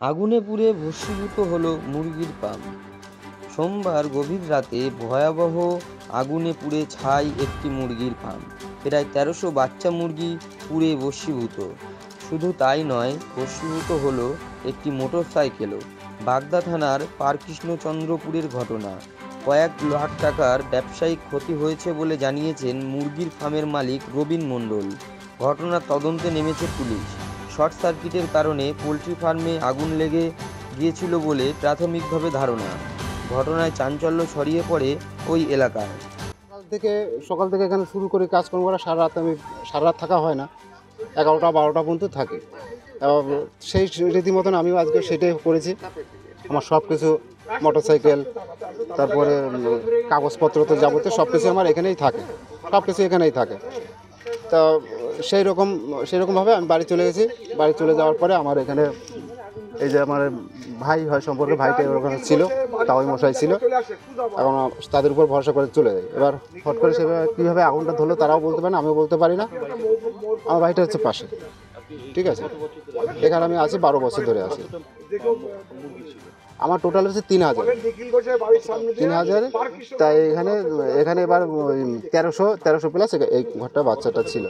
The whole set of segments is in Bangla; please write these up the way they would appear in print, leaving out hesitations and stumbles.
আগুনে পুড়ে ভস্মীভূত হলো মুরগির ফার্ম। সোমবার গভীর রাতে ভয়াবহ আগুনে পুড়ে ছাই একটি মুরগির ফার্ম। প্রায় ১৩০০ বাচ্চা মুরগি পুড়ে ভস্মীভূত। শুধু তাই নয়, ভস্মীভূত হলো একটি মোটরসাইকেলও। বাগদা থানার পারকৃষ্ণচন্দ্রপুরের ঘটনা। কয়েক লাখ টাকার ব্যবসায়িক ক্ষতি হয়েছে বলে জানিয়েছেন মুরগির ফার্মের মালিক রবিন মণ্ডল। ঘটনার তদন্তে নেমেছে পুলিশ। শর্ট সার্কিটের কারণে পোলট্রি ফার্মে আগুন লেগে গিয়েছিল বলে প্রাথমিকভাবে ধারণা। ঘটনায় চাঞ্চল্য ছড়িয়ে পড়ে ওই এলাকায়। থেকে সকাল থেকে এখানে শুরু করে কাজকর্ম করা, সারা রাত থাকা হয় না, ১১টা ১২টা পর্যন্ত থাকে। এবং সেই রীতিমতন আমিও আজকে সেটাই করেছি। আমার সব কিছু মোটরসাইকেল, তারপরে কাগজপত্র তো যাবতীয় সব কিছু আমার এখানেই থাকে, সব কিছু এখানেই থাকে। তা সেইরকমভাবে আমি বাড়ি চলে গেছি। বাড়ি চলে যাওয়ার পরে আমার এখানে এই যে আমার ভাই হয় সম্পর্কে, ভাইটা ওখানে ছিল, তাওই মশাই ছিল। এখন তাদের উপর ভরসা করে চলে যায়। এবার হট করে সেভাবে কীভাবে আগুনটা ধরলো তারাও বলতে পারে না, আমিও বলতে পারি না। আমার ভাইটা হচ্ছে পাশে, ঠিক আছে। এখানে আমি আছি ১২ বছর ধরে আছি। আমার টোটাল হচ্ছে ৩,০০০। তাই এখানে এবার ১৩০০ প্লাস এই ঘরটা বাচ্চাটা ছিল।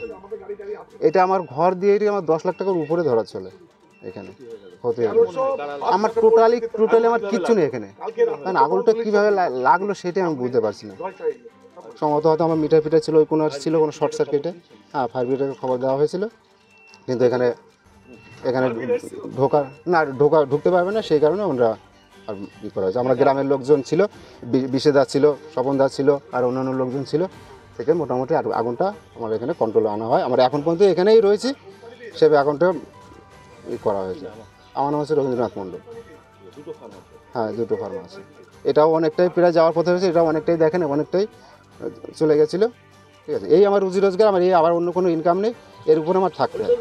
এটা আমার ঘর দিয়ে আমার ১০ লাখ টাকার উপরে ধরা চলে এখানে ক্ষতি হবে। আমার টোটালি আমার কিচ্ছু নেই এখানে। কারণ আগুনটা কীভাবে লাগলো সেটাই আমি বুঝতে পারছি না। সম্ভবত হয়তো আমার মিটার ছিল, ওই কোনো শর্ট সার্কিটে। হ্যাঁ, ফায়ার ব্রিগেডকে খবর দেওয়া হয়েছিল, কিন্তু এখানে ঢুকতে পারবে না, সেই কারণে ওনারা আর ই করা হয়েছে। আমরা গ্রামের লোকজন ছিল, বিশেদা ছিল, স্বপনদা ছিল, আর অন্যান্য লোকজন ছিল, থেকে মোটামুটি আগুনটা আমার এখানে কন্ট্রোলে আনা হয়। আমরা এখন পর্যন্ত এখানেই রয়েছি, সেভাবে আগুনটা করা হয়েছে। আমার নাম হচ্ছে রবীন্দ্রনাথ মণ্ডল। হ্যাঁ, 2টো ফার্ম আছে। এটাও অনেকটাই প্রায় যাওয়ার পথে হয়েছে, এটাও অনেকটাই দেখেন, অনেকটাই চলে গেছিলো, ঠিক আছে। এই আমার রুজি রোজগার, আমার আবার অন্য কোনো ইনকাম নেই, এর উপরে আমার থাকতে হয়,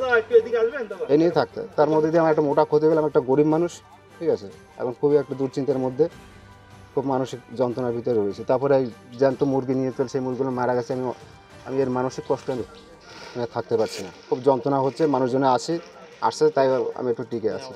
এই নিয়ে থাকতে হয়। তার মধ্যে দিয়ে আমার একটা মোটা ক্ষতি গেলাম, একটা গরিব মানুষ, ঠিক আছে। এখন খুবই একটা দুশ্চিন্তার মধ্যে, খুব মানসিক যন্ত্রণার ভিতরে রয়েছে। তারপরে এই জ্যান্ত মুরগি নিয়ে চলে, সেই মুরগিগুলো মারা গেছে। আমি এর মানসিক কষ্ট আমি থাকতে পারছি না, খুব যন্ত্রণা হচ্ছে। মানুষজনে আসছে, তাই আমি একটু টিকে আছি।